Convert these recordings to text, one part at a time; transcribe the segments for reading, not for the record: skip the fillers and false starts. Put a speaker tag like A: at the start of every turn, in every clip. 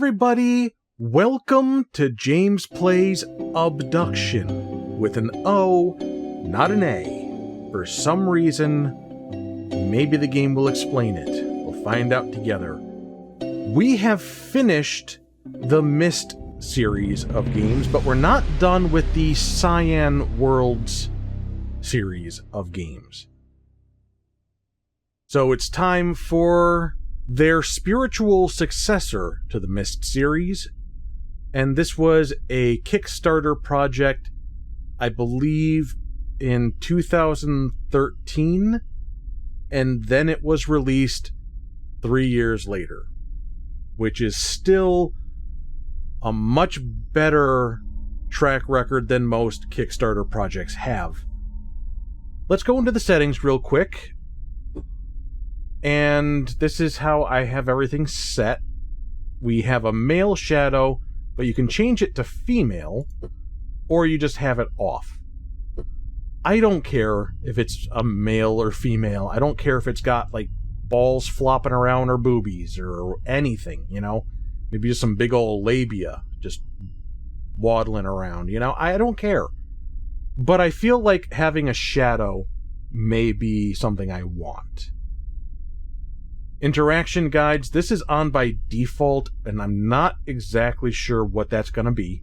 A: everybody, welcome to James Plays Obduction, with an O, not an A. For some reason, maybe the game will explain it. We'll find out together. We have finished the Mist series of games, but we're not done with the Cyan Worlds series of games. So it's time for their spiritual successor to the Mist series, and this was a Kickstarter project, I believe, in 2013, and then it was released 3 years later, which is still a much better track record than most Kickstarter projects have. Let's go into the settings real quick. And this is how I have everything set. We have a male shadow, but you can change it to female, or you just have it off. I don't care if it's a male or female. I don't care if it's got, like, balls flopping around or boobies or anything, you know? Maybe just some big old labia just waddling around, you know? I don't care. But I feel like having a shadow may be something I want. Interaction guides, this is on by default, and I'm not exactly sure what that's going to be.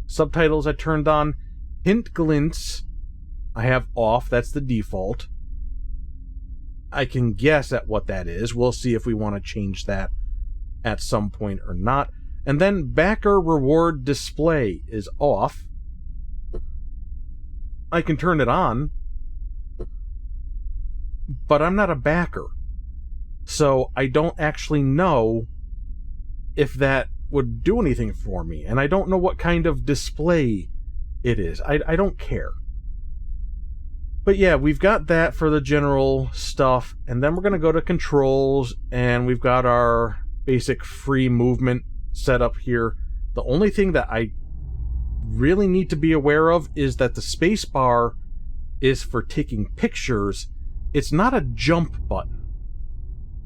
A: Subtitles I turned on. Hint glints I have off, that's the default. I can guess at what that is. We'll see if we want to change that at some point or not. And then backer reward display is off. I can turn it on, but I'm not a backer. So I don't actually know if that would do anything for me. And I don't know what kind of display it is. I don't care. But yeah, we've got that for the general stuff. And then we're going to go to controls. And we've got our basic free movement set up here. The only thing that I really need to be aware of is that the space bar is for taking pictures. It's not a jump button.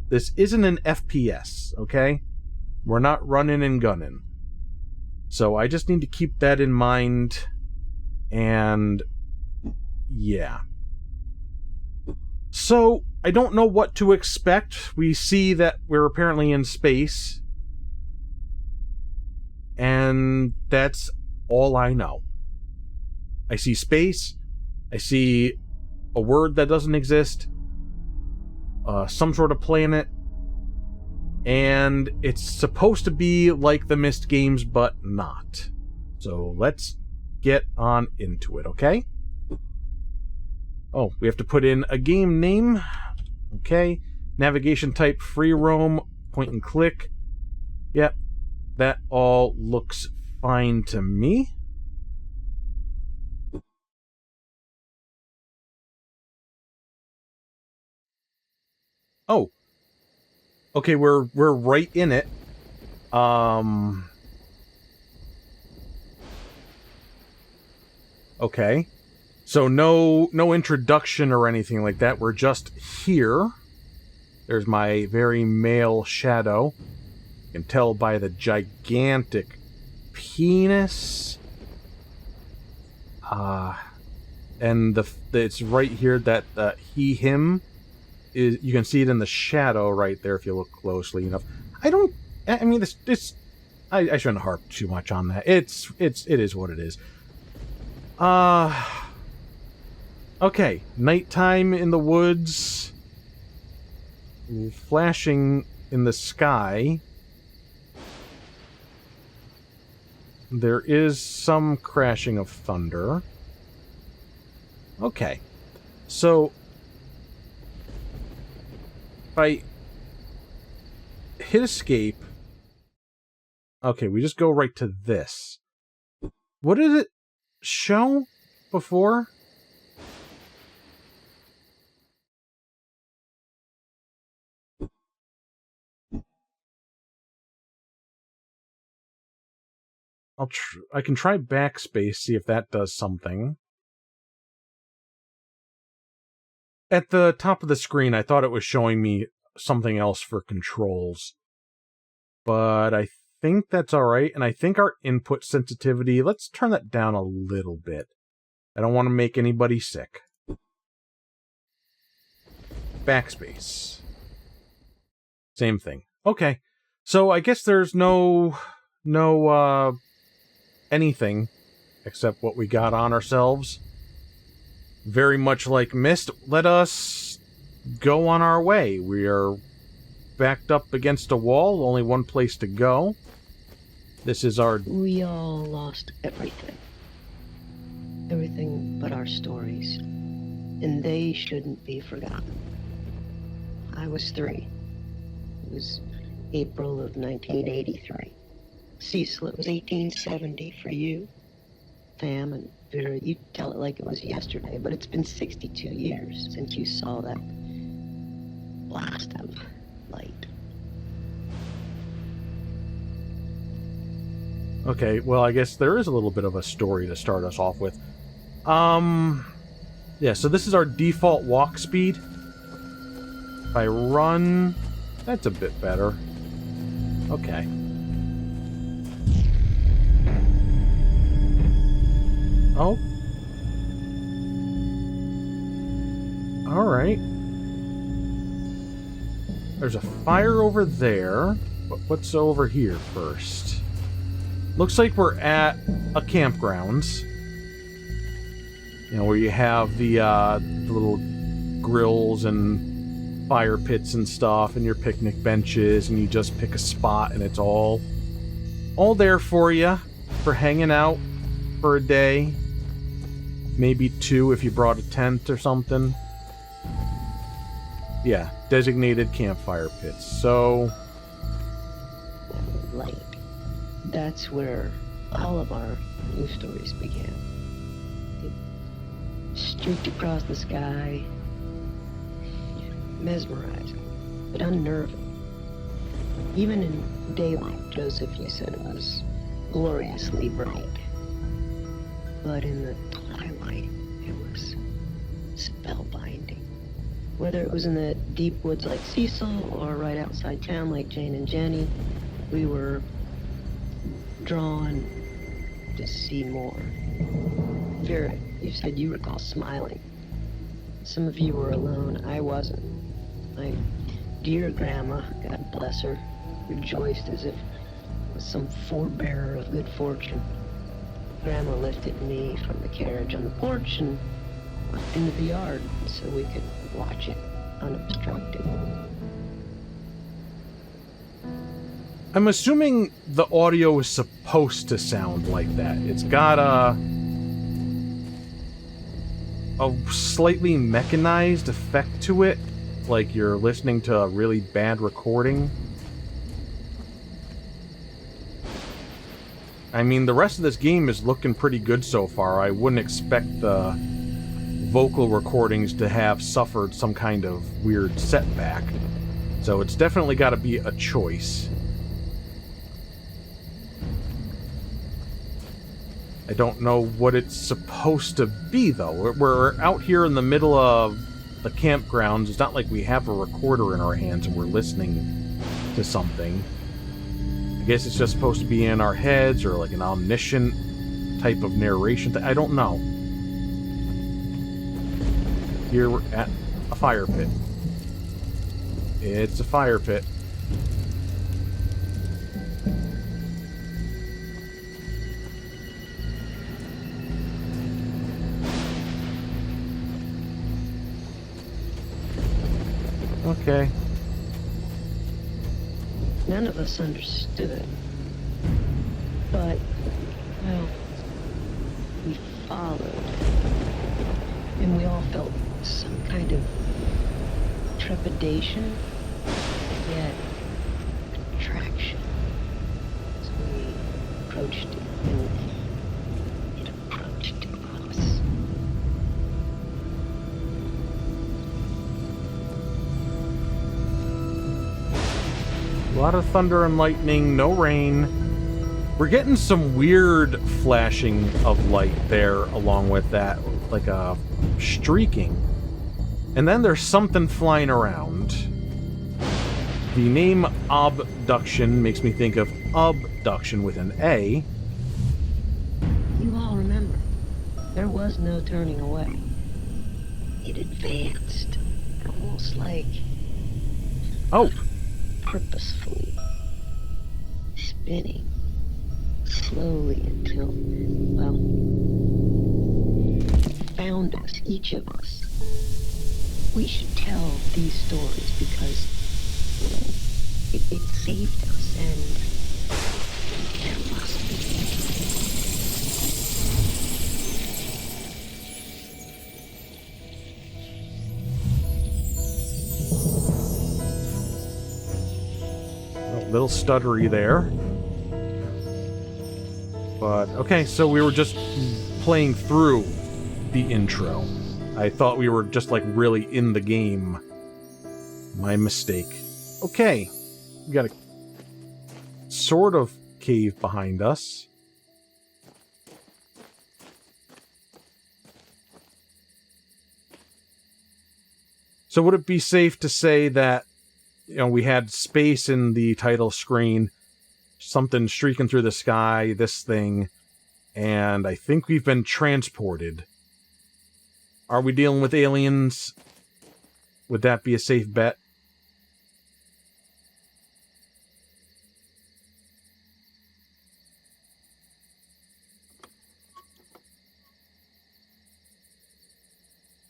A: This isn't an FPS, okay? We're not running and gunning. So I just need to keep that in mind. And yeah. So I don't know what to expect. We see that we're apparently in space. And that's all I know. I see space. I see a word that doesn't exist. Some sort of planet, and it's supposed to be like the Mist games, but not. So let's get on into it, okay? Oh, we have to put in a game name. Okay. Navigation type, free roam, point and click. Yep, that all looks fine to me. Oh. Okay, we're right in it. Okay. So no introduction or anything like that. We're just here. There's my very male shadow. You can tell by the gigantic penis. And it's right here that he, him is, you can see it in the shadow right there if you look closely enough. I mean, this I shouldn't harp too much on that. It is what it is. Okay, nighttime in the woods, flashing in the sky. There is some crashing of thunder. Okay, so if I hit escape, okay, we just go right to this. What did it show before? I can try backspace, see if that does something. At the top of the screen, I thought it was showing me something else for controls. But I think that's alright, and I think our input sensitivity, let's turn that down a little bit. I don't want to make anybody sick. Backspace. Same thing. Okay. So I guess there's no anything except what we got on ourselves. Very much like Myst, let us go on our way. We are backed up against a wall, only one place to go. This is our...
B: We all lost everything. Everything but our stories. And they shouldn't be forgotten. I was 3. It was April of 1983. Cecil, it was 1870 for you. Sam and Vera, you tell it like it was yesterday, but it's been 62 years since you saw that blast of light.
A: Okay, well, I guess there is a little bit of a story to start us off with. Yeah, so this is our default walk speed. If I run, that's a bit better. Okay. Oh. Alright. There's a fire over there. But what's over here first? Looks like we're at a campground. You know, where you have the little grills and fire pits and stuff, and your picnic benches, and you just pick a spot, and it's all there for you, for hanging out for a day. Maybe 2 if you brought a tent or something. Yeah, designated campfire pits. So...
B: light. That's where all of our new stories began. It streaked across the sky, mesmerizing, but unnerving. Even in daylight, Joseph, you said it was gloriously bright. But in the twilight, it was spellbinding. Whether it was in the deep woods like Cecil, or right outside town like Jane and Jenny, we were drawn to see more. Vera, you said you recall smiling. Some of you were alone. I wasn't. My dear grandma, God bless her, rejoiced as if it was some forebearer of good fortune. Grandma lifted me from the carriage on the porch and walked into the yard so we could watch it unobstructed.
A: I'm assuming the audio is supposed to sound like that. It's got a slightly mechanized effect to it, like you're listening to a really bad recording. I mean, the rest of this game is looking pretty good so far. I wouldn't expect the vocal recordings to have suffered some kind of weird setback. So it's definitely got to be a choice. I don't know what it's supposed to be, though. We're out here in the middle of the campgrounds. It's not like we have a recorder in our hands and we're listening to something. I guess it's just supposed to be in our heads, or like an omniscient type of narration. I don't know. Here we're at a fire pit. It's a fire pit. Okay.
B: None of us understood. But, well, we followed. And we all felt some kind of trepidation, yet attraction. So we approached it, and it approached us.
A: A lot of thunder and lightning, no rain. We're getting some weird flashing of light there along with that, like a streaking. And then there's something flying around. The name Obduction makes me think of abduction with an A.
B: You all remember, there was no turning away. It advanced, almost like
A: Oh,
B: purposefully, spinning slowly until, well, found us, each of us. We should tell these stories because it saved us, and there must be.
A: a little stuttery there. But, okay, so we were just playing through the intro. I thought we were just, like, really in the game. My mistake. Okay. We got a sort of cave behind us. So would it be safe to say that, you know, we had space in the title screen, something streaking through the sky, this thing, and I think we've been transported. Are we dealing with aliens? Would that be a safe bet?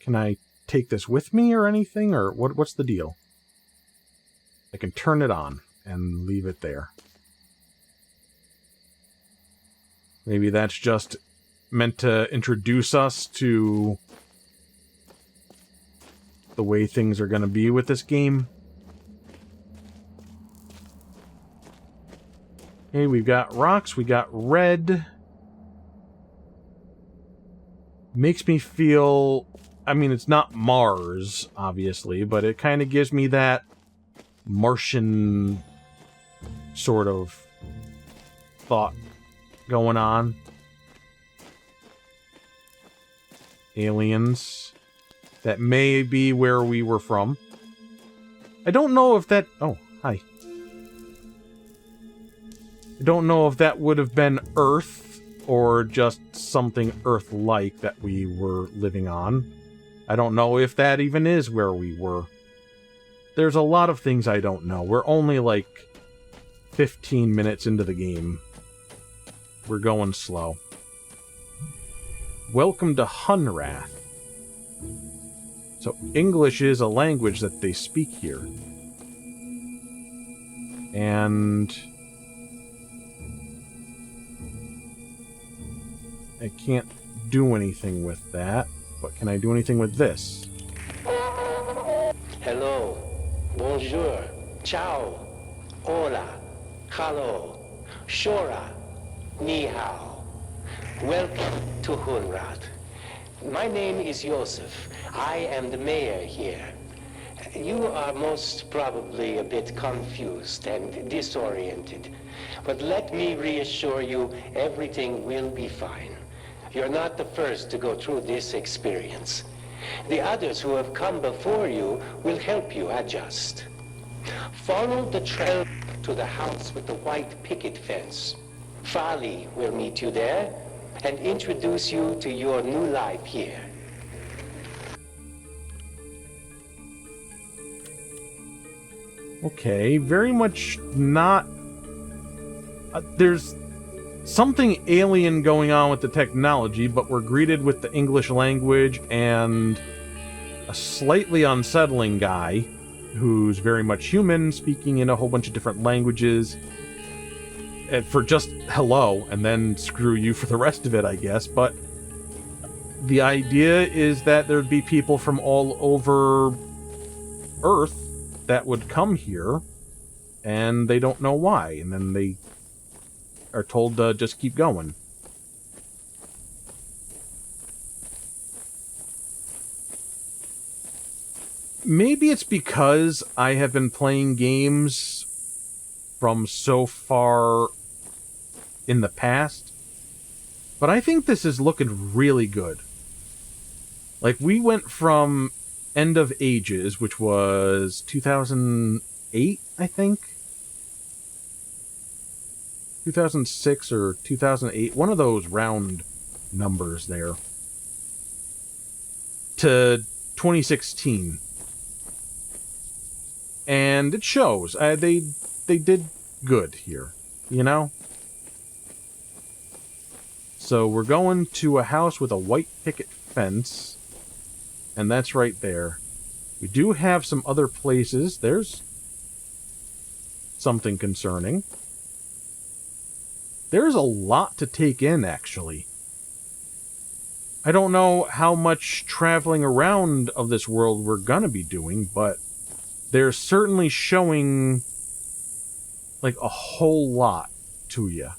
A: Can I take this with me or anything? Or what's the deal? I can turn it on and leave it there. Maybe that's just meant to introduce us to the way things are going to be with this game. Okay, we've got rocks, we got red. Makes me feel... I mean, it's not Mars, obviously, but it kind of gives me that Martian sort of thought going on. Aliens. That may be where we were from. I don't know if that... Oh, hi. I don't know if that would have been Earth or just something Earth-like that we were living on. I don't know if that even is where we were. There's a lot of things I don't know. We're only like 15 minutes into the game. We're going slow. Welcome to Hunrath. So English is a language that they speak here. And I can't do anything with that. But can I do anything with this?
C: Hello, bonjour, ciao, hola, hello, shora, ni hao. Welcome to Hunrath. My name is Joseph. I am the mayor here. You are most probably a bit confused and disoriented. But let me reassure you, everything will be fine. You're not the first to go through this experience. The others who have come before you will help you adjust. Follow the trail to the house with the white picket fence. Fali will meet you there and introduce you to your new life here.
A: Okay, very much not... there's something alien going on with the technology, but we're greeted with the English language and a slightly unsettling guy who's very much human, speaking in a whole bunch of different languages for just hello, and then screw you for the rest of it, I guess. But the idea is that there'd be people from all over Earth that would come here, and they don't know why, and then they are told to just keep going. Maybe it's because I have been playing games from so far in the past, but I think this is looking really good. Like, we went from End of Ages, which was 2000... 2008, I think. 2006 or 2008, one of those round numbers there. To 2016. And it shows. They did good here, you know? So we're going to a house with a white picket fence, and that's right there. We do have some other places. There's something concerning. There's a lot to take in, actually. I don't know how much traveling around of this world we're gonna be doing, but they're certainly showing, like, a whole lot to you.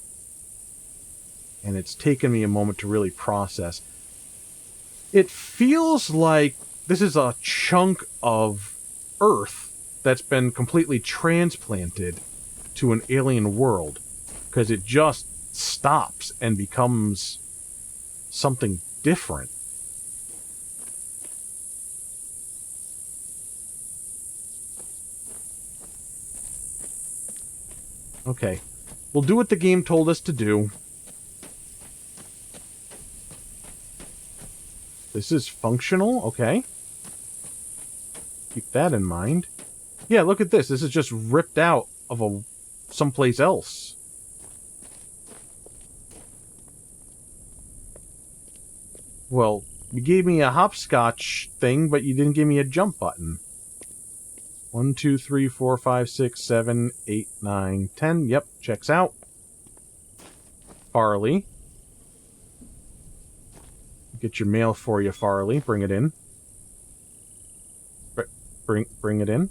A: And it's taken me a moment to really process. It feels like this is a chunk of Earth that's been completely transplanted to an alien world, because it just stops and becomes something different. Okay, we'll do what the game told us to do. This is functional, okay. Keep that in mind. Yeah, look at this. This is just ripped out of someplace else. Well, you gave me a hopscotch thing, but you didn't give me a jump button. 1, 2, 3, 4, 5, 6, 7, 8, 9, 10. Yep, checks out. Farley. Get your mail for you, Farley. Bring it in. Bring it in.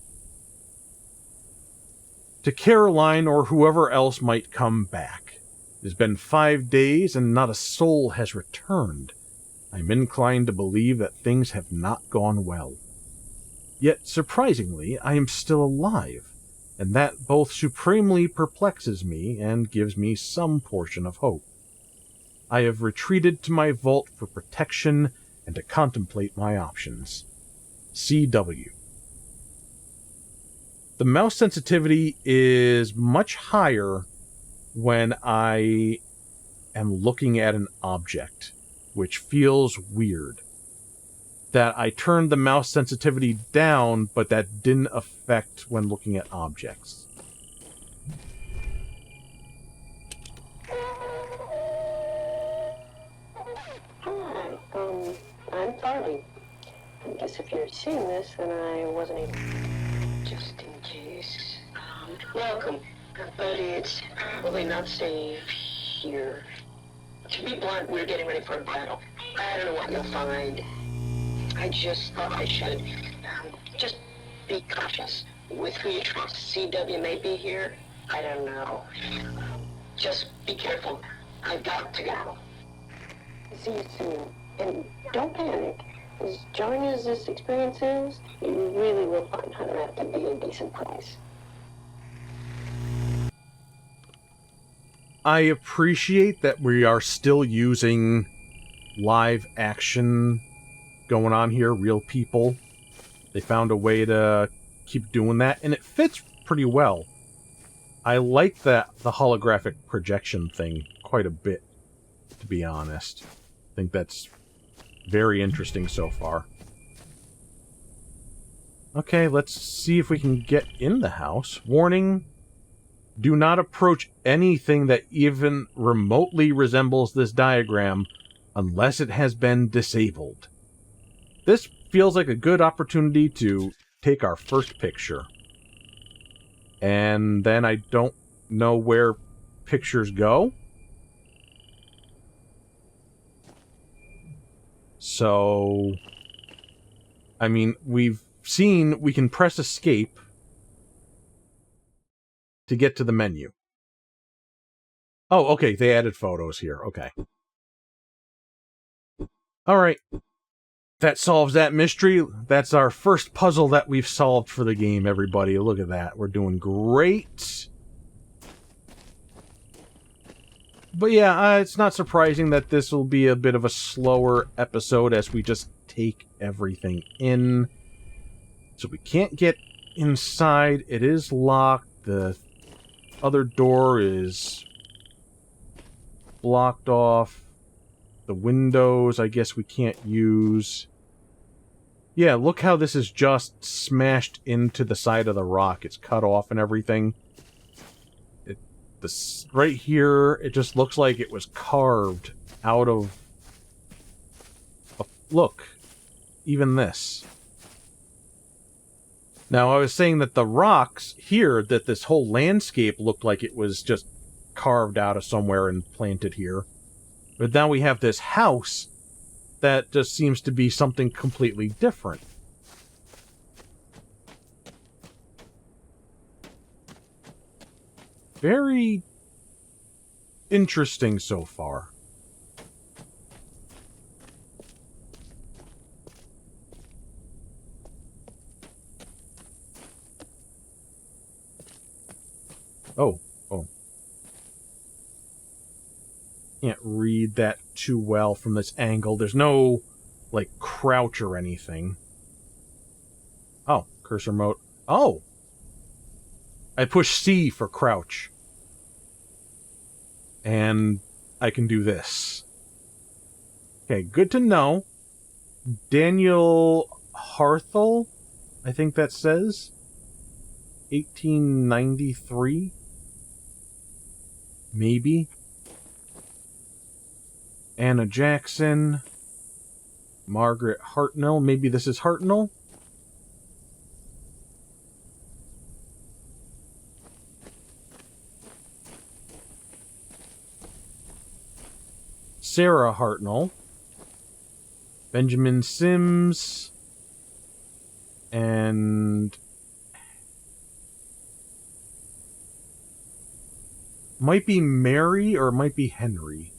A: To Caroline or whoever else might come back. It has been 5 days and not a soul has returned. I'm inclined to believe that things have not gone well. Yet, surprisingly, I am still alive, and that both supremely perplexes me and gives me some portion of hope. I have retreated to my vault for protection and to contemplate my options. CW. The mouse sensitivity is much higher when I am looking at an object, which feels weird. That I turned the mouse sensitivity down, but that didn't affect when looking at objects.
B: Hi, I'm Farley. I guess if you're seeing this, then I wasn't able... Just in case. Welcome. But it's probably not safe here. To be blunt, we're getting ready for a battle. I don't know what you'll find. I just thought I should. Just be cautious with who you trust. CW may be here. I don't know. Just be careful. I've got to go. See you soon. And don't panic. As jarring as this experience is, you really will find Hunter out to be a decent price.
A: I appreciate that we are still using live action going on here, real people. They found a way to keep doing that, and it fits pretty well. I like the holographic projection thing quite a bit, to be honest. I think that's very interesting so far. Okay, let's see if we can get in the house. Warning, do not approach anything that even remotely resembles this diagram unless it has been disabled. This feels like a good opportunity to take our first picture. And then I don't know where pictures go. So, I mean, we've seen we can press escape to get to the menu. Oh, okay, they added photos here. Okay. Alright. That solves that mystery. That's our first puzzle that we've solved for the game, everybody. Look at that. We're doing great. But yeah, it's not surprising that this will be a bit of a slower episode as we just take everything in. So we can't get inside. It is locked. The other door is blocked off. The windows, I guess we can't use. Yeah, look how this is just smashed into the side of the rock. It's cut off and everything. Right here, it just looks like it was carved out of... Look, even this. Now, I was saying that the rocks here, that this whole landscape looked like it was just carved out of somewhere and planted here. But now we have this house that just seems to be something completely different. Very interesting so far. Oh. Can't read that too well from this angle. There's no, like, crouch or anything. Oh, cursor mode. Oh! I push C for crouch. And I can do this. Okay, good to know. Daniel Harthel, I think that says. 1893? Maybe. Anna Jackson. Margaret Hartnell. Maybe this is Hartnell? Sarah Hartnell. Benjamin Sims. And... might be Mary or it might be Henry.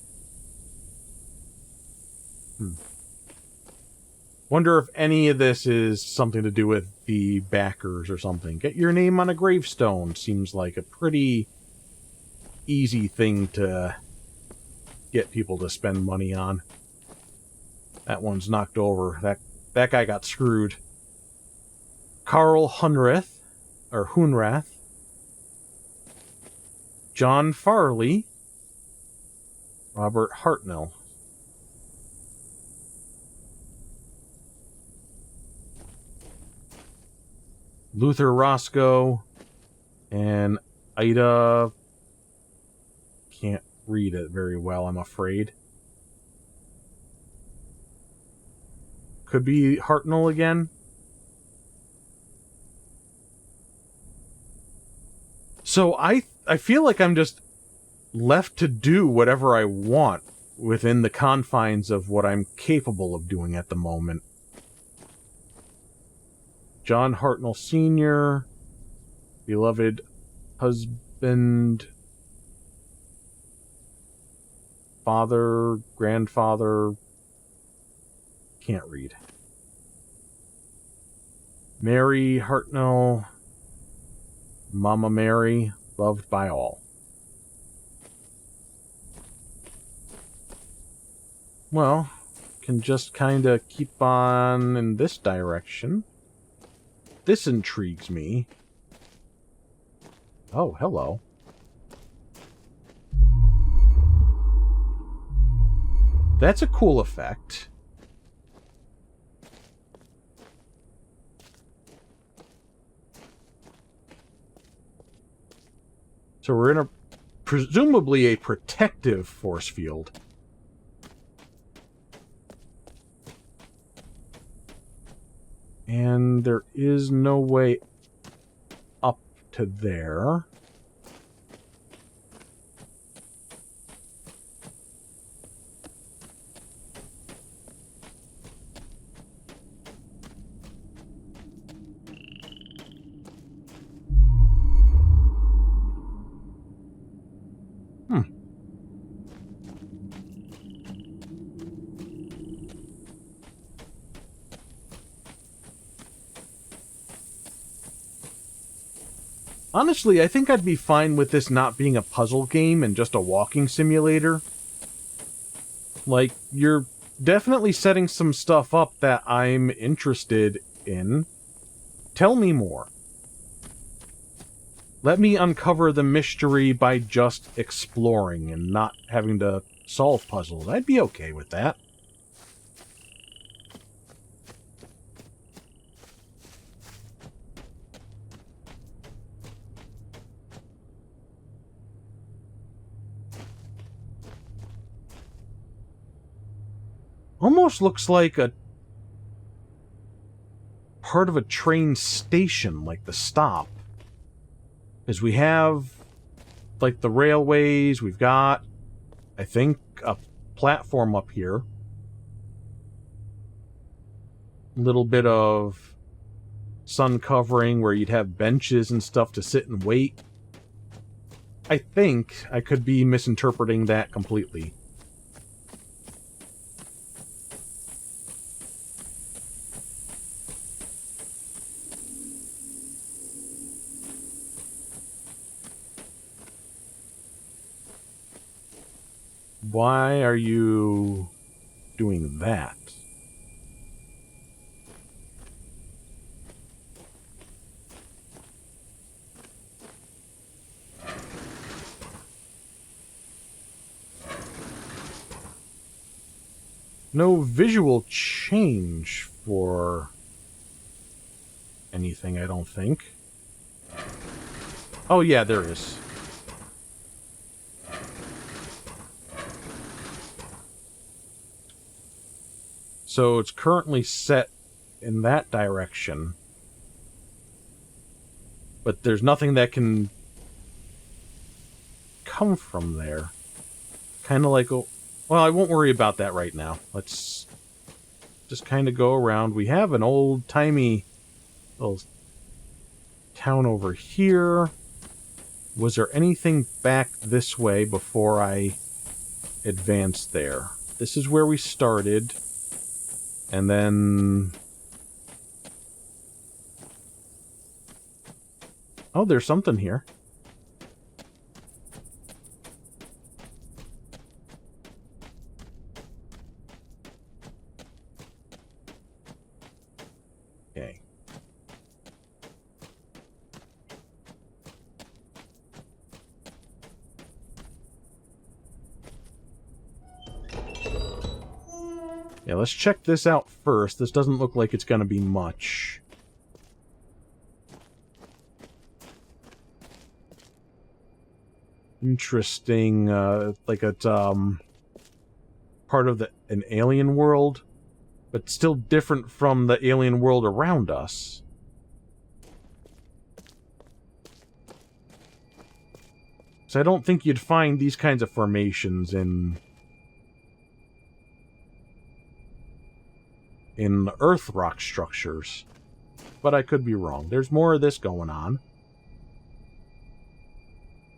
A: Wonder if any of this is something to do with the backers or something. Get your name on a gravestone seems like a pretty easy thing to get people to spend money on. That one's knocked over. That guy got screwed. Carl Hunrath, or Hunrath. John Farley. Robert Hartnell. Luther Roscoe. And Ida... can't read it very well, I'm afraid. Could be Hartnell again. So I feel like I'm just left to do whatever I want within the confines of what I'm capable of doing at the moment. John Hartnell Sr., beloved husband, father, grandfather, can't read. Mary Hartnell, Mama Mary, loved by all. Well, can just kind of keep on in this direction. This intrigues me. Oh, hello. That's a cool effect. So we're in a presumably a protective force field. And there is no way up to there. Honestly, I think I'd be fine with this not being a puzzle game and just a walking simulator. Like, you're definitely setting some stuff up that I'm interested in. Tell me more. Let me uncover the mystery by just exploring and not having to solve puzzles. I'd be okay with that. Almost looks like a part of a train station, like the stop. Because we have, like, the railways, we've got, I think, a platform up here. A little bit of sun covering where you'd have benches and stuff to sit and wait. I think I could be misinterpreting that completely. Why are you doing that? No visual change for anything, I don't think. Oh yeah, there is. So it's currently set in that direction. But there's nothing that can come from there. Kind of like... Well, I won't worry about that right now. Let's just kind of go around. We have an old-timey little town over here. Was there anything back this way before I advanced there? This is where we started. And then... Oh, there's something here. Okay. Yeah, let's check this out first. This doesn't look like it's going to be much. Interesting, like it's, part of an alien world, but still different from the alien world around us. So I don't think you'd find these kinds of formations in Earth rock structures. But I could be wrong. There's more of this going on.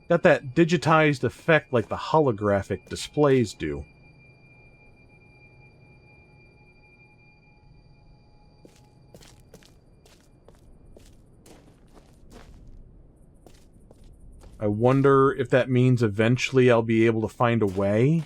A: Got that digitized effect like the holographic displays do. I wonder if that means eventually I'll be able to find a way.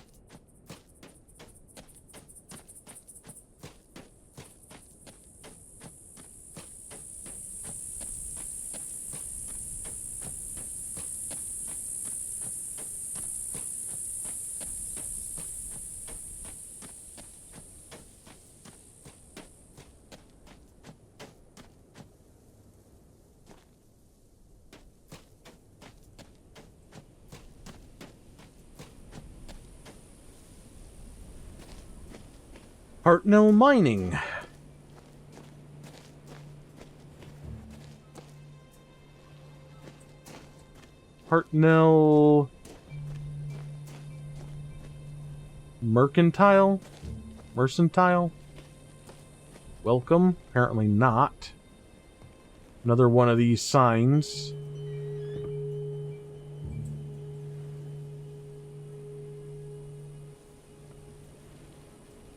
A: Hartnell Mining. Hartnell... Mercantile? Welcome? Apparently not. Another one of these signs.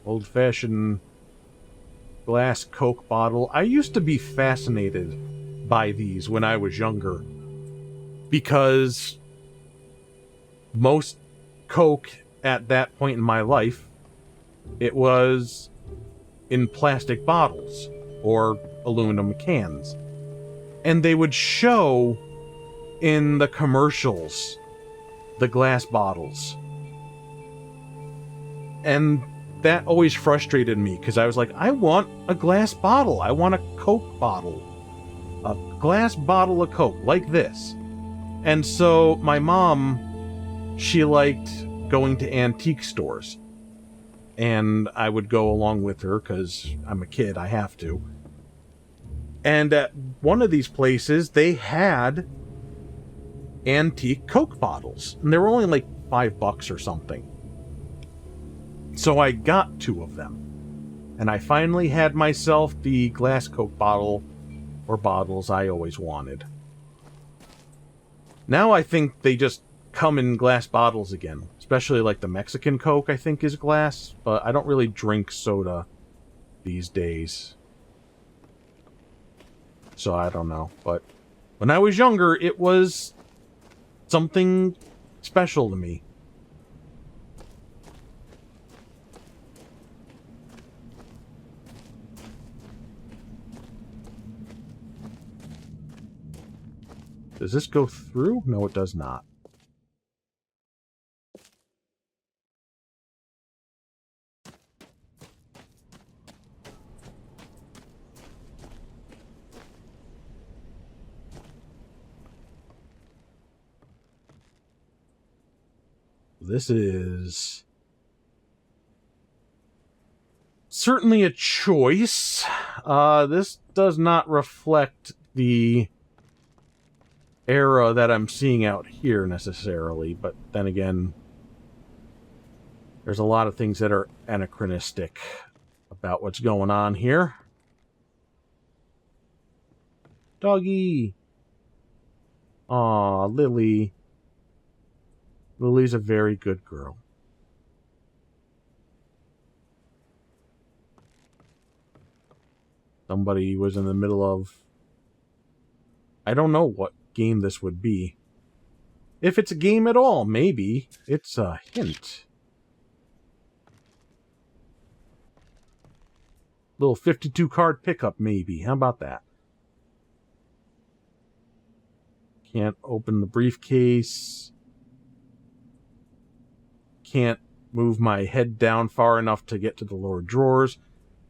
A: Old-fashioned glass Coke bottle. I used to be fascinated by these when I was younger, because most Coke at that point in my life, it was in plastic bottles or aluminum cans. And they would show in the commercials, the glass bottles. And that always frustrated me, because I was like, I want a glass bottle. I want a Coke bottle. A glass bottle of Coke, like this. And so my mom, she liked going to antique stores. And I would go along with her, because I'm a kid, I have to. And at one of these places, they had antique Coke bottles. And they were only like $5 or something. So I got 2 of them. And I finally had myself the glass Coke bottle, or bottles, I always wanted. Now I think they just come in glass bottles again. Especially like the Mexican Coke, I think, is glass. But I don't really drink soda these days. So I don't know. But when I was younger, it was something special to me. Does this go through? No, it does not. This is certainly a choice. This does not reflect the era that I'm seeing out here necessarily, but then again, there's a lot of things that are anachronistic about what's going on here. Doggy! Aw, Lily. Lily's a very good girl. Somebody was in the middle of... I don't know what game this would be. If it's a game at all, maybe. It's a hint. Little 52 card pickup, maybe. How about that? Can't open the briefcase. Can't move my head down far enough to get to the lower drawers.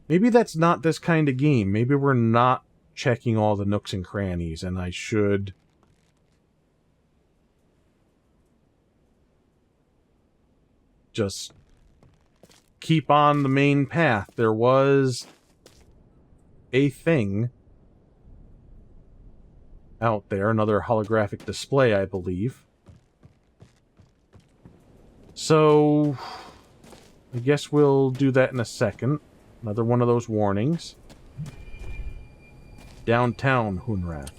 A: Maybe that's not this kind of game. Maybe we're not checking all the nooks and crannies, and I should just keep on the main path. There was a thing out there, another holographic display, I believe. So, I guess we'll do that in a second. Another one of those warnings. Downtown Hunrath.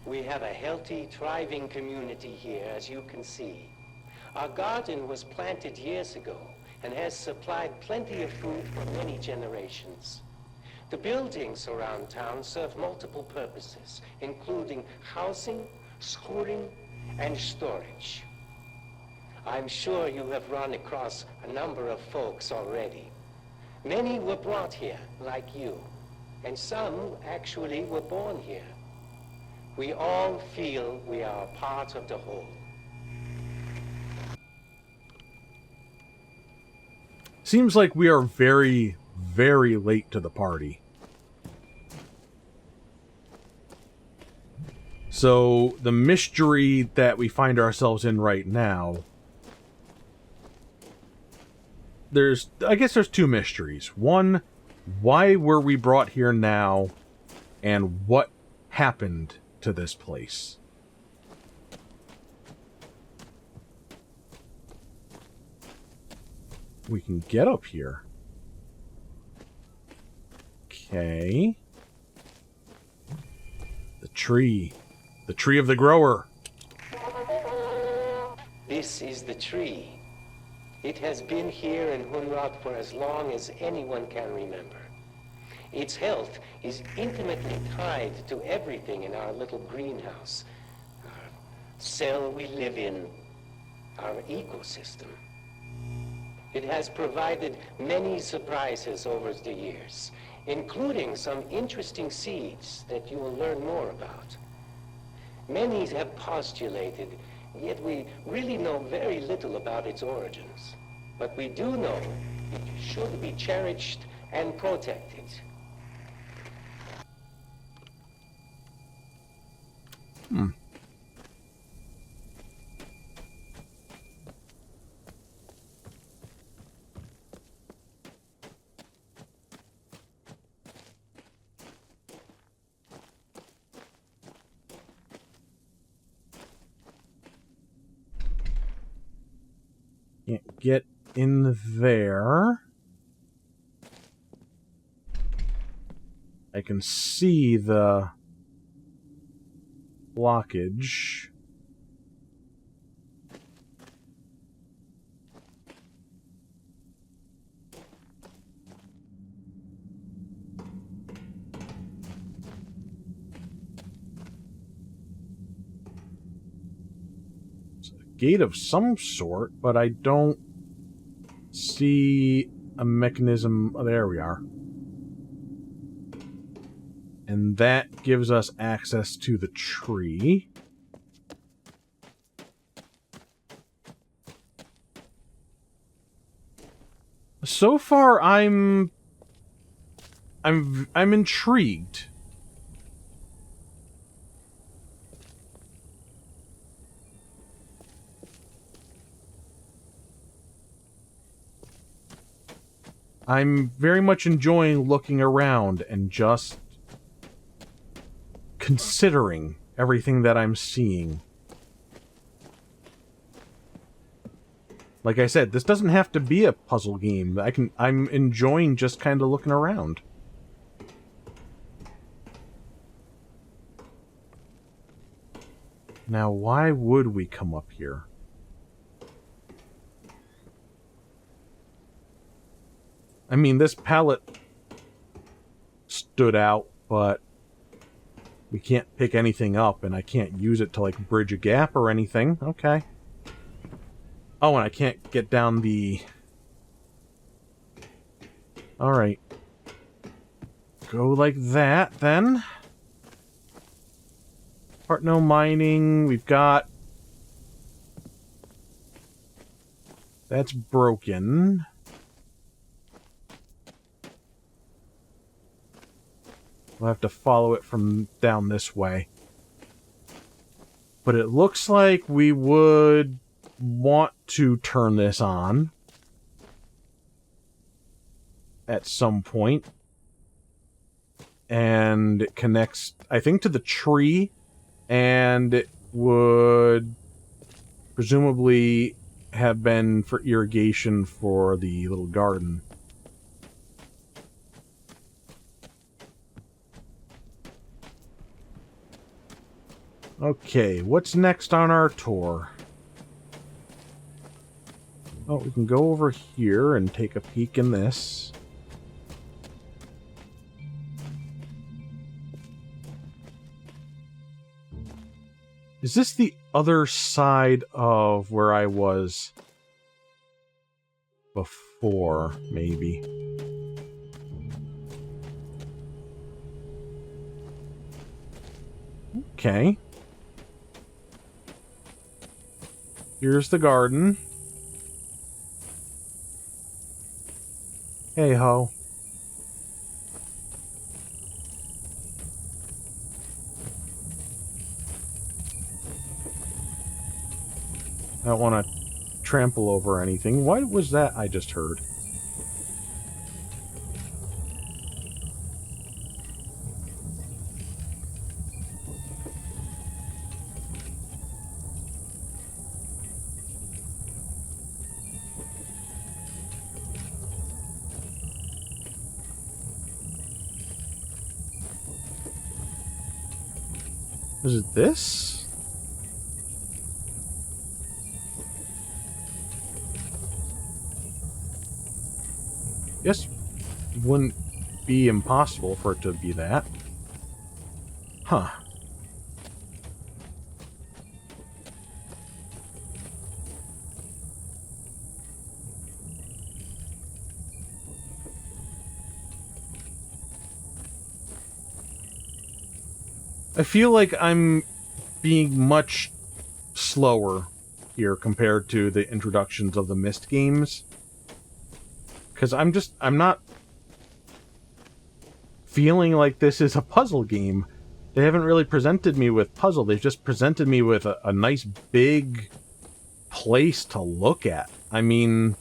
C: We have a healthy, thriving community here, as you can see. Our garden was planted years ago and has supplied plenty of food for many generations. The buildings around town serve multiple purposes, including housing, schooling, and storage. I'm sure you have run across a number of folks already. Many were brought here, like you, and some actually were born here. We all feel we are a part of the whole.
A: Seems like we are very, very late to the party. So, the mystery that we find ourselves in right now... I guess there's 2 mysteries. One, why were we brought here now? And what happened to this place? We can get up here. Okay. The tree. The tree of the grower.
C: This is the tree. It has been here in Hunrath for as long as anyone can remember. Its health is intimately tied to everything in our little greenhouse. Our cell we live in, our ecosystem. It has provided many surprises over the years, including some interesting seeds that you will learn more about. Many have postulated, yet we really know very little about its origins. But we do know it should be cherished and protected.
A: Can't get in there. I can see the blockage. It's a gate of some sort, but I don't see a mechanism. Oh, there we are. And that gives us access to the tree. So far, I'm intrigued. I'm very much enjoying looking around and just considering everything that I'm seeing. Like I said, this doesn't have to be a puzzle game. I'm enjoying just kind of looking around. Now, why would we come up here? I mean, this pallet stood out, but we can't pick anything up, and I can't use it to, like, bridge a gap or anything. Okay. Oh, and I can't get down the... Alright. Go like that, then. Part no mining. We've got... That's broken. We'll have to follow it from down this way. But it looks like we would want to turn this on at some point. And it connects, I think, to the tree, and it would presumably have been for irrigation for the little garden. Okay, what's next on our tour? Oh, we can go over here and take a peek in this. Is this the other side of where I was before, maybe? Okay. Here's the garden. Hey ho. I don't want to trample over anything. What was that I just heard? Was it this? Guess it wouldn't be impossible for it to be that. Huh. I feel like I'm being much slower here compared to the introductions of the Myst games. Because I'm not feeling like this is a puzzle game. They haven't really presented me with puzzle. They've just presented me with a nice big place to look at. I mean,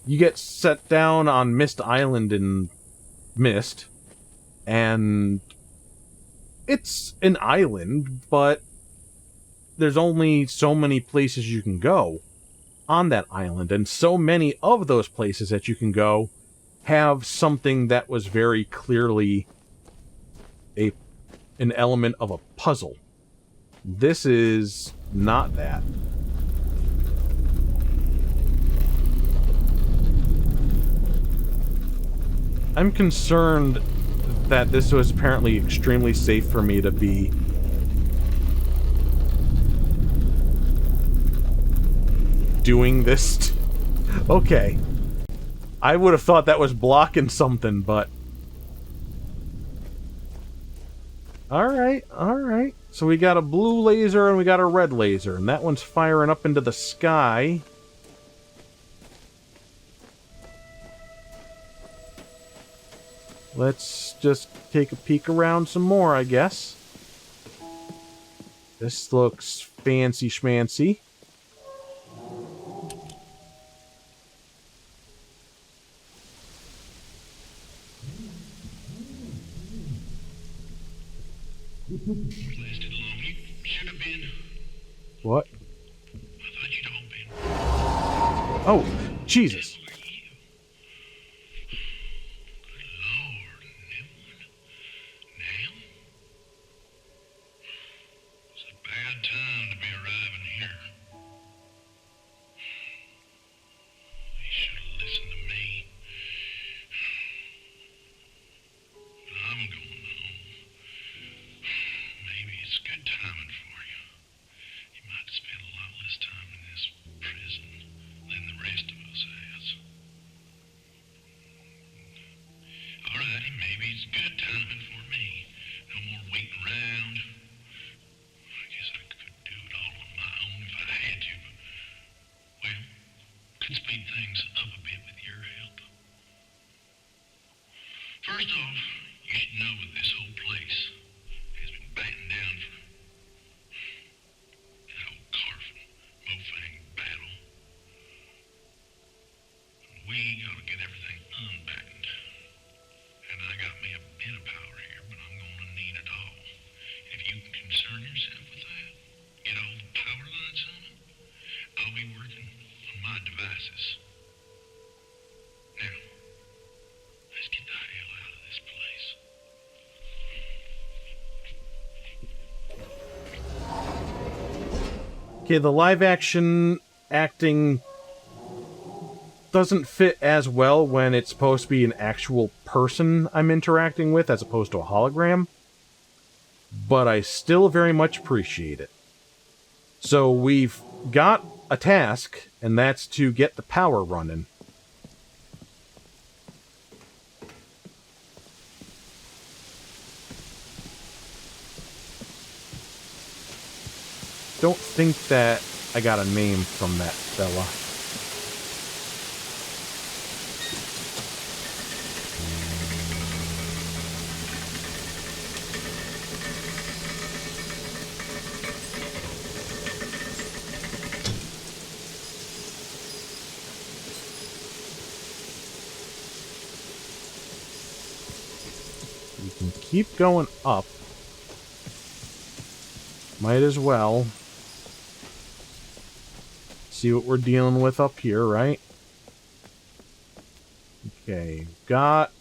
A: you get set down on Mist Island in Myst, and it's an island, but there's only so many places you can go on that island, and so many of those places that you can go have something that was very clearly an element of a puzzle. This is not that. I'm concerned that this was apparently extremely safe for me to be doing this. Okay. I would have thought that was blocking something, but... Alright, alright. So we got a blue laser and we got a red laser, and that one's firing up into the sky. Let's just take a peek around some more, I guess. This looks fancy schmancy.
D: Lasted long. You should have been.
A: What?
D: I thought you'd all been.
A: Oh, Jesus.
D: Who are you? Good Lord, Newman. Now? It's a bad time to be arriving here. They should have listened to me. But I'm going home. Maybe it's good timing for you. You might spend a lot less time in this prison than the rest of us has. Alrighty, maybe it's good timing for me. No more waiting around. I guess I could do it all on my own if I had to, but, well, could speed things up a bit with your help. First off, you should know that this whole place has been battened down for that old Carfin Mofang battle. We gotta get everything unbattened. And I got me a bit of power here, but I'm gonna need it all. If you can concern yourself with that, get all the power lines on it, I'll be working on my devices. Now, let's get the hell out of this place.
A: Okay, the live action acting doesn't fit as well when it's supposed to be an actual person I'm interacting with as opposed to a hologram, but I still very much appreciate it. So we've got a task, and that's to get the power running. Don't think that I got a name from that fella. You can keep going up. Might as well. See what we're dealing with up here, right? Okay, got...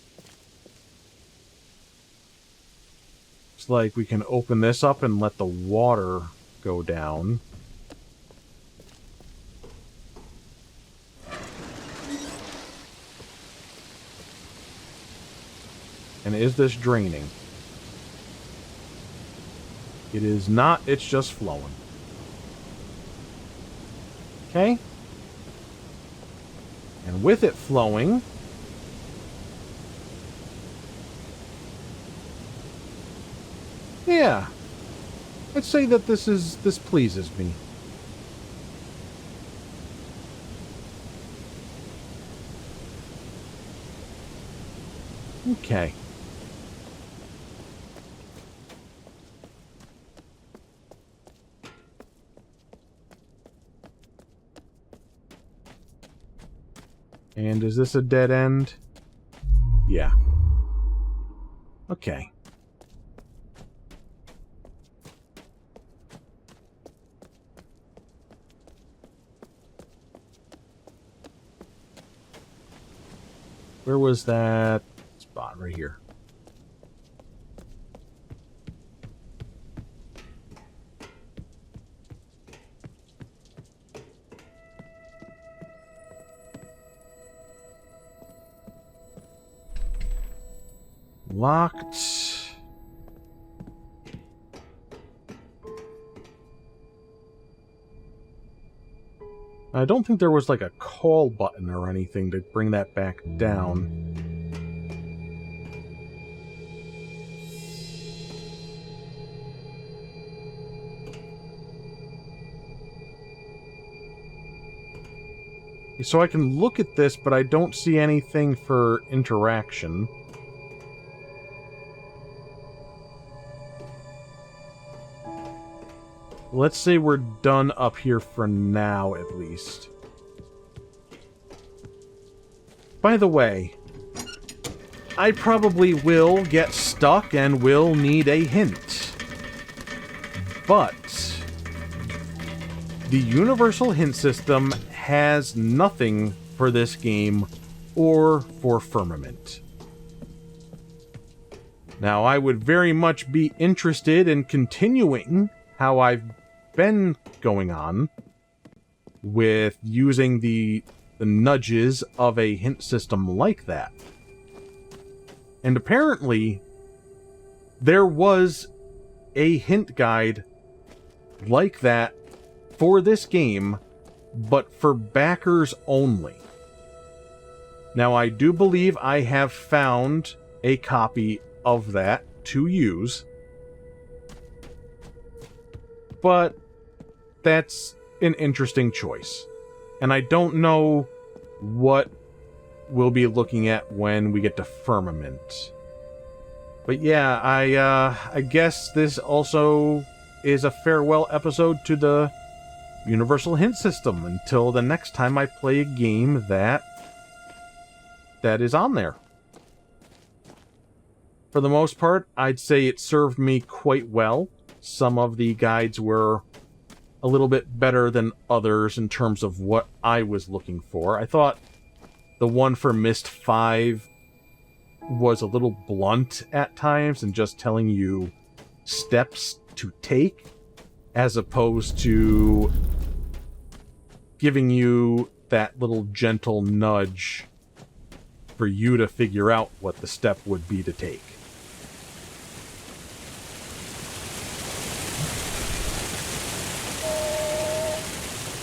A: It's like we can open this up and let the water go down. And is this draining? It is not, it's just flowing. Okay? And with it flowing... Yeah. I'd say that this pleases me. Okay. And is this a dead end? Yeah. Okay. Where was that spot? Right here. Locked. I don't think there was like a call button or anything to bring that back down. So I can look at this, but I don't see anything for interaction. Let's say we're done up here for now, at least. By the way, I probably will get stuck and will need a hint. But the universal hint system has nothing for this game or for Firmament. Now, I would very much be interested in continuing how I've been going on with using the nudges of a hint system like that. And apparently, there was a hint guide like that for this game, but for backers only. Now, I do believe I have found a copy of that to use, but that's an interesting choice. And I don't know what we'll be looking at when we get to Firmament. But yeah, I guess this also is a farewell episode to the Universal Hint System until the next time I play a game that is on there. For the most part, I'd say it served me quite well. Some of the guides were a little bit better than others in terms of what I was looking for. I thought the one for Myst 5 was a little blunt at times and just telling you steps to take, as opposed to giving you that little gentle nudge for you to figure out what the step would be to take.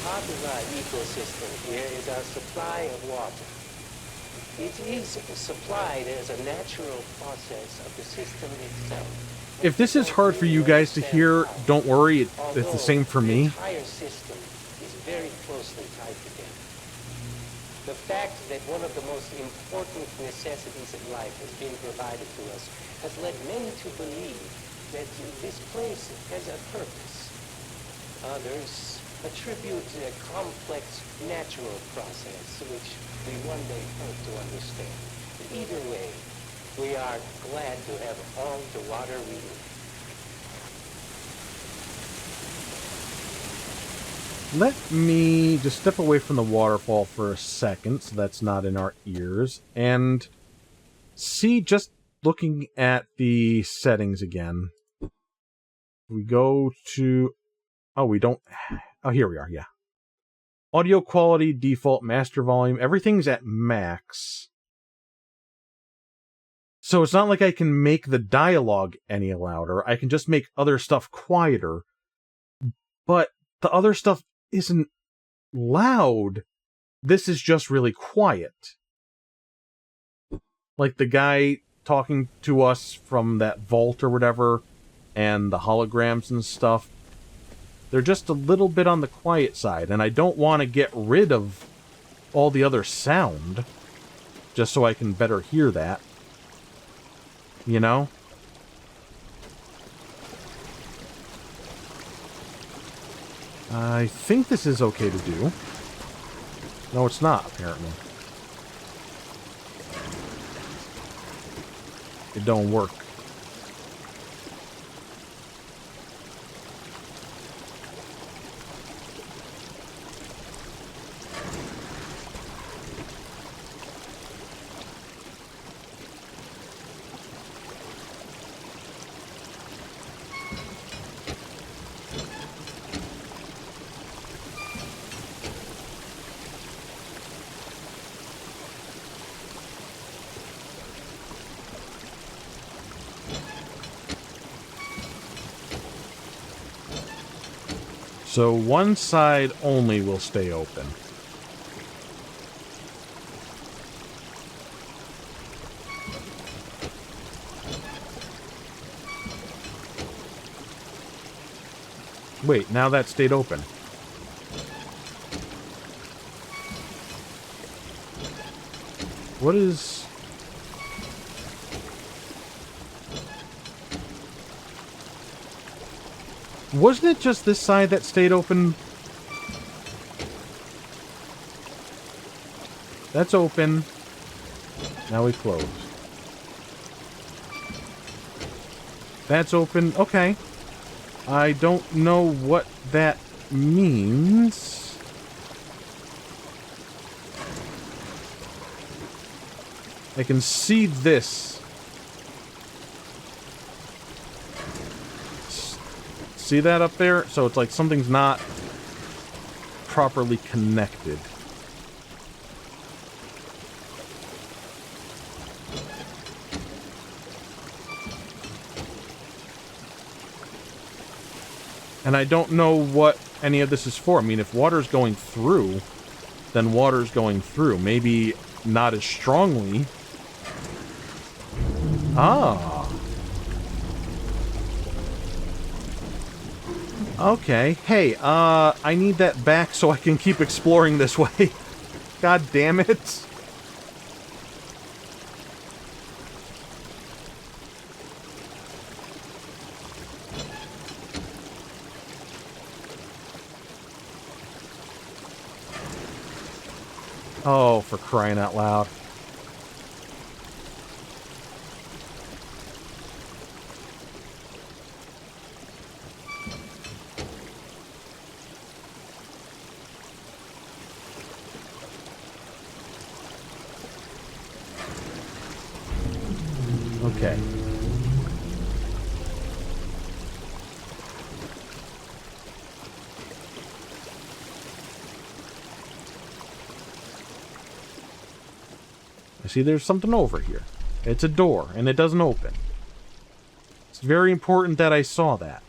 C: Part of our ecosystem here is our supply of water. It is supplied as a natural process of the system itself.
A: If this is hard for you guys to hear, don't worry, it's the same for me.
C: The entire system is very closely tied together. The fact that one of the most important necessities of life has been provided to us has led many to believe that this place has a purpose. Others attribute a complex natural process which we one day hope to understand. Either way, we are glad to have all the water we need.
A: Let me just step away from the waterfall for a second, so that's not in our ears, and see, just looking at the settings again. We go to... Oh, we don't... Oh, here we are, yeah. Audio quality, default, master volume, everything's at max. So it's not like I can make the dialogue any louder. I can just make other stuff quieter. But the other stuff isn't loud. This is just really quiet. Like the guy talking to us from that vault or whatever, and the holograms and stuff, they're just a little bit on the quiet side, and I don't want to get rid of all the other sound just so I can better hear that. You know? I think this is okay to do. No, it's not, apparently. It don't work. So one side only will stay open. Wait, now that stayed open. What is... Wasn't it just this side that stayed open? That's open. Now we close. That's open. Okay. I don't know what that means. I can see this. See that up there? So it's like something's not properly connected. And I don't know what any of this is for. I mean, if water's going through, then water's going through. Maybe not as strongly. Ah. Okay. Hey, I need that back so I can keep exploring this way. God damn it. Oh, for crying out loud. Okay. I see there's something over here. It's a door, and it doesn't open. It's very important that I saw that.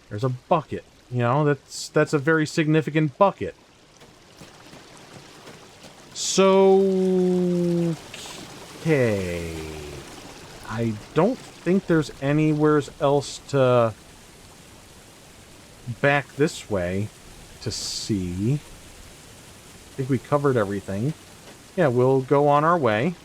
A: There's a bucket. You know, that's a very significant bucket. So... Okay. I don't think there's anywhere else to back this way to see. I think we covered everything. Yeah, we'll go on our way.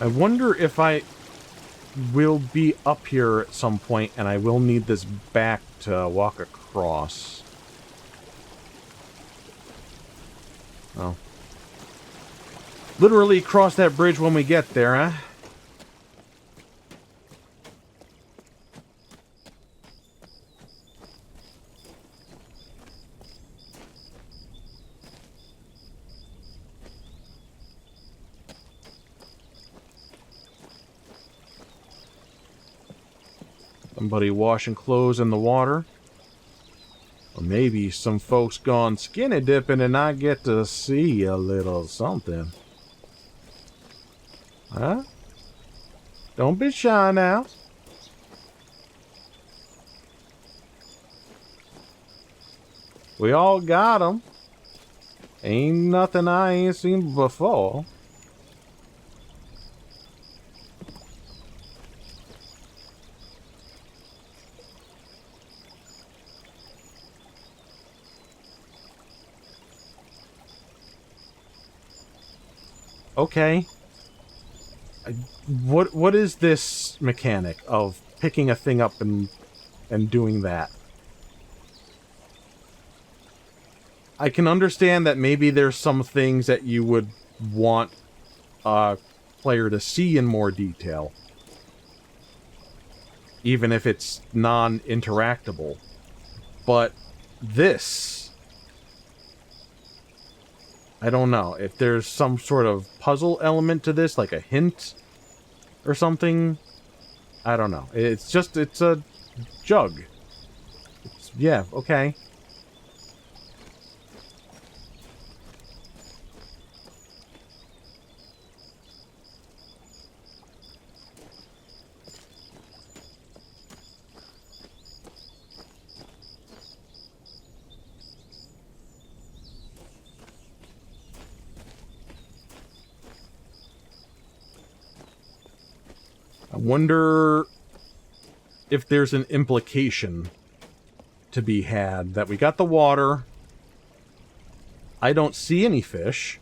A: I wonder if I will be up here at some point, and I will need this back to walk across. Oh. Literally cross that bridge when we get there, huh? Somebody washing clothes in the water. Or maybe some folks gone skinny dipping and I get to see a little something. Huh? Don't be shy now. We all got 'em. Ain't nothing I ain't seen before. Okay. What is this mechanic of picking a thing up and doing that? I can understand that maybe there's some things that you would want a player to see in more detail, even if it's non-interactable. But this, I don't know. If there's some sort of puzzle element to this, like a hint or something, I don't know. It's a jug. Yeah, okay. I wonder if there's an implication to be had that we got the water. I don't see any fish,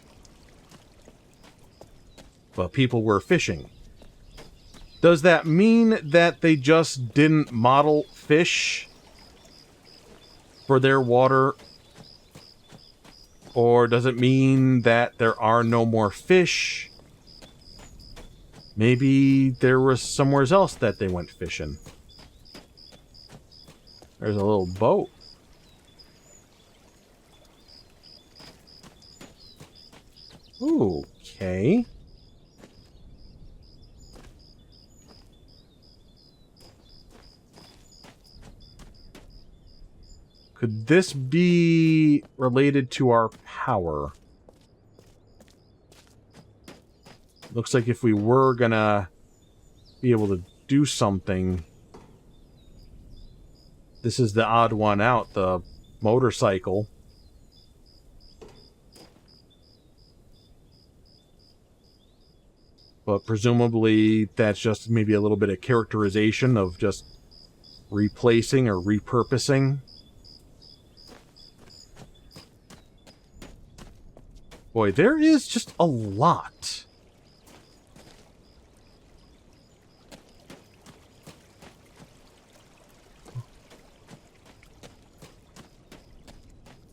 A: but people were fishing. Does that mean that they just didn't model fish for their water? Or does it mean that there are no more fish? Maybe there was somewhere else that they went fishing. There's a little boat. Ooh, okay. Could this be related to our power? Looks like if we were gonna be able to do something... This is the odd one out, the motorcycle. But presumably that's just maybe a little bit of characterization of just replacing or repurposing. Boy, there is just a lot.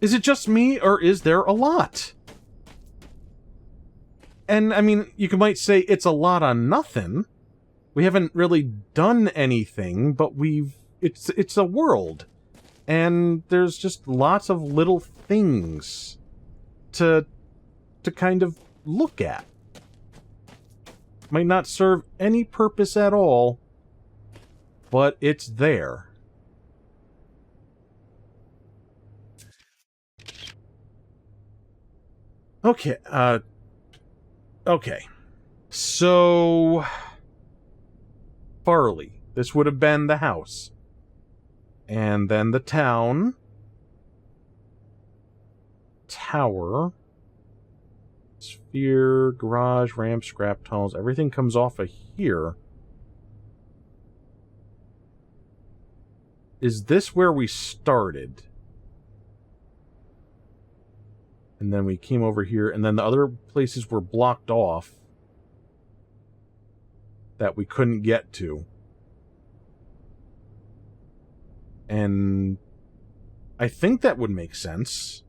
A: Is it just me, or is there a lot? And, I mean, you might say it's a lot on nothing. We haven't really done anything, but it's a world. And there's just lots of little things to kind of look at. Might not serve any purpose at all, but it's there. Okay, okay. So... Farley. This would have been the house. And then the town. Tower. Sphere, garage, ramp, scrap tunnels. Everything comes off of here. Is this where we started? And then we came over here, and then the other places were blocked off that we couldn't get to. And I think that would make sense.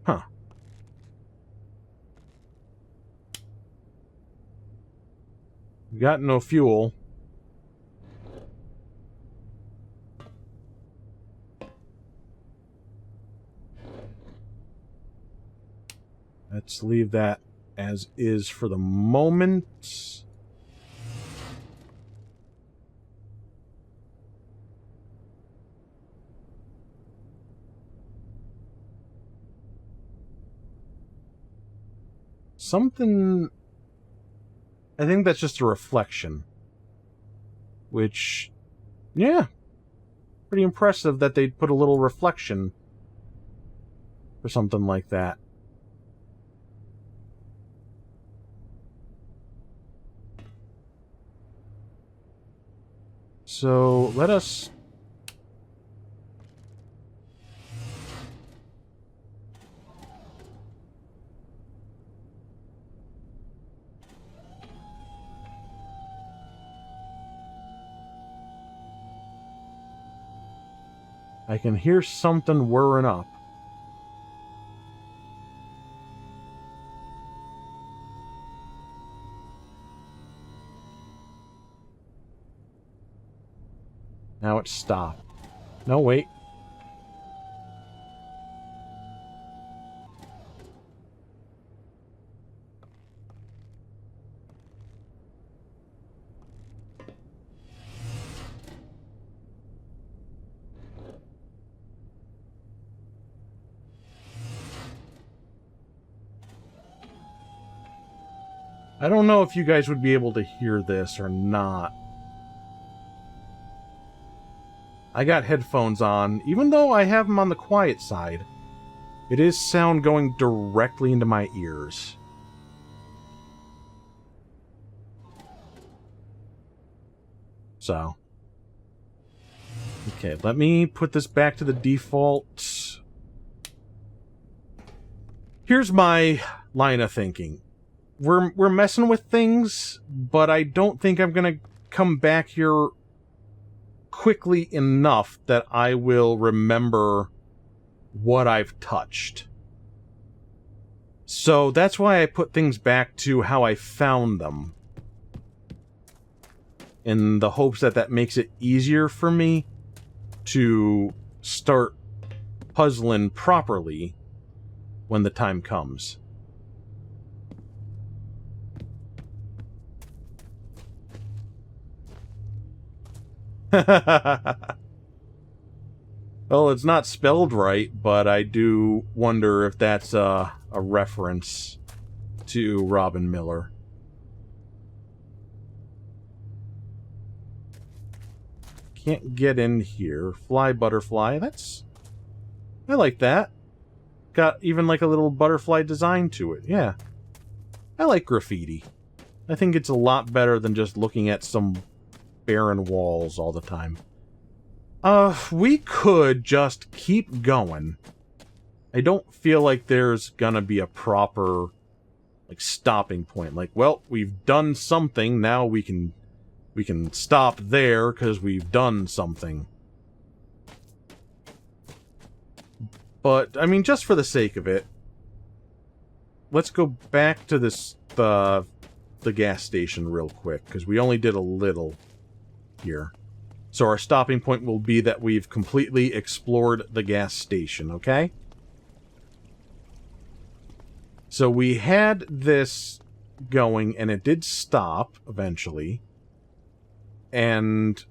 A: Huh. We got no fuel. Let's leave that as is for the moment. Something... I think that's just a reflection. Which, yeah, pretty impressive that they'd put a little reflection for something like that. So, let us... I can hear something whirring up. Now it's stopped. No, wait. I don't know if you guys would be able to hear this or not. I got headphones on, even though I have them on the quiet side. It is sound going directly into my ears. So. Okay, let me put this back to the default. Here's my line of thinking. We're messing with things, but I don't think I'm gonna come back here quickly enough that I will remember what I've touched. So that's why I put things back to how I found them. In the hopes that that makes it easier for me to start puzzling properly when the time comes. Well, it's not spelled right, but I do wonder if that's a reference to Robin Miller. Can't get in here. Fly butterfly. That's... I like that. Got even like a little butterfly design to it. Yeah. I like graffiti. I think it's a lot better than just looking at some barren walls all the time. We could just keep going. I don't feel like there's gonna be a proper, like, stopping point. Like, well, we've done something, now we can stop there because we've done something. But, I mean, just for the sake of it, let's go back to this, the gas station real quick, because we only did a little here. So our stopping point will be that we've completely explored the gas station, okay? So we had this going, and it did stop eventually. And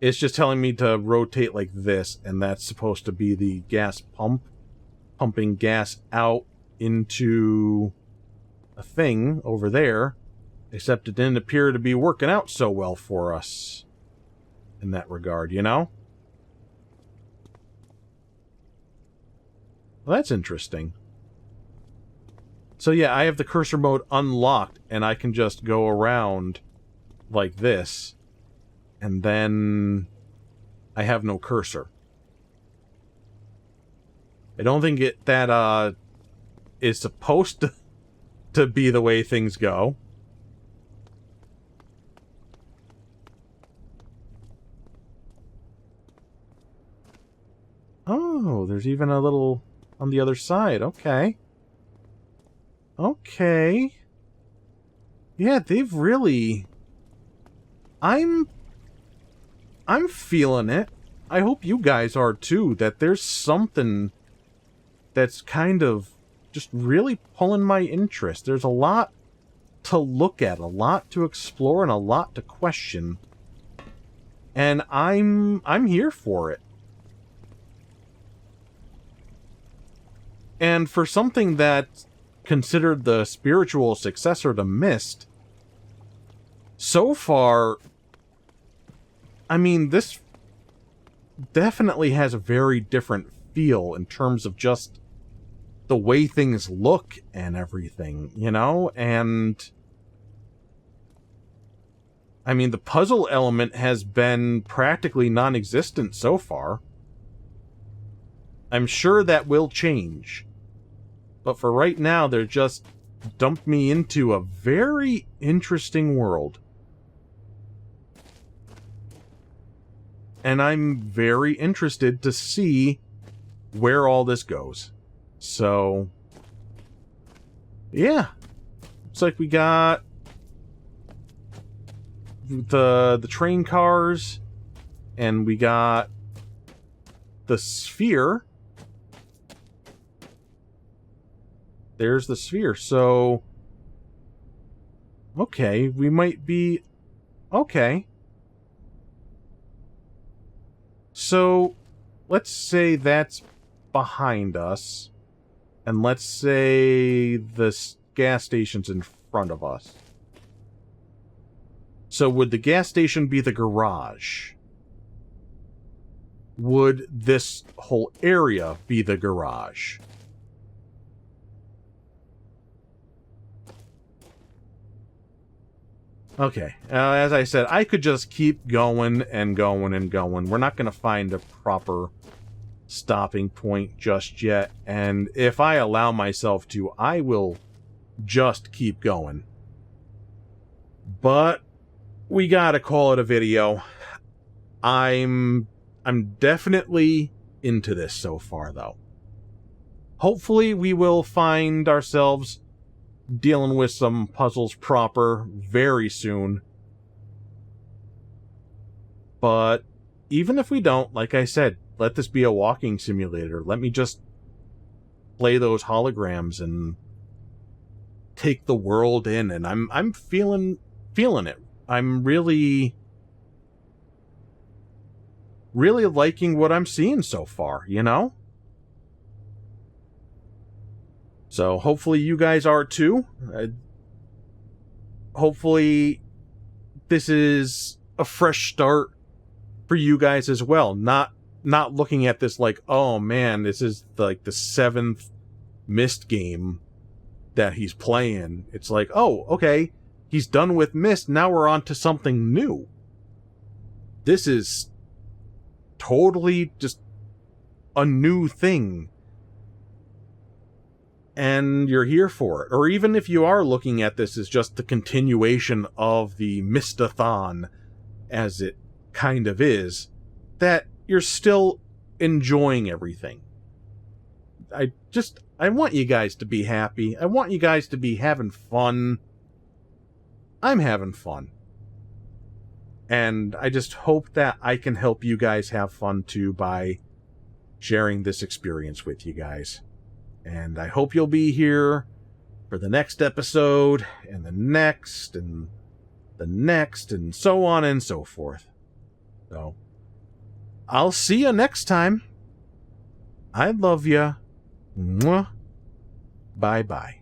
A: it's just telling me to rotate like this, and that's supposed to be the gas pump, pumping gas out into a thing over there, except it didn't appear to be working out so well for us in that regard, you know? Well, that's interesting. So yeah, I have the cursor mode unlocked, and I can just go around like this, and then I have no cursor. I don't think that is supposed to be the way things go. Oh, there's even a little on the other side. Okay. Okay. Yeah, they've really... I'm feeling it. I hope you guys are too, that there's something that's kind of just really pulling my interest. There's a lot to look at, a lot to explore, and a lot to question. And I'm here for it. And for something that's considered the spiritual successor to Myst, so far, I mean, this definitely has a very different feel in terms of just the way things look and everything, you know? And I mean, the puzzle element has been practically non-existent so far. I'm sure that will change. But for right now, they're just dumped me into a very interesting world. And I'm very interested to see where all this goes. So, yeah. Looks like we got the train cars, and we got the sphere. There's the sphere. So, okay, we might be... Okay. So, let's say that's behind us, and let's say the gas station's in front of us. So would the gas station be the garage? Would this whole area be the garage? Okay, as I said, I could just keep going and going and going. We're not going to find a proper stopping point just yet, and if I allow myself to, I will just keep going. But we gotta call it a video. I'm definitely into this so far, though. Hopefully we will find ourselves dealing with some puzzles proper very soon. But even if we don't, like I said, let this be a walking simulator. Let me just play those holograms and take the world in, and I'm feeling it. I'm really liking what I'm seeing so far, you know? So hopefully you guys are too. Hopefully this is a fresh start for you guys as well. Not looking at this like, oh man, this is like the 7th Myst game that he's playing. It's like, oh, okay, he's done with Myst, now we're on to something new. This is totally just a new thing. And you're here for it. Or even if you are looking at this as just the continuation of the Mystathon, as it kind of is, that you're still enjoying everything. I want you guys to be happy. I want you guys to be having fun. I'm having fun. And I just hope that I can help you guys have fun too by sharing this experience with you guys. And I hope you'll be here for the next episode, and the next, and the next, and so on and so forth. So, I'll see you next time. I love ya. Mwah. Bye-bye.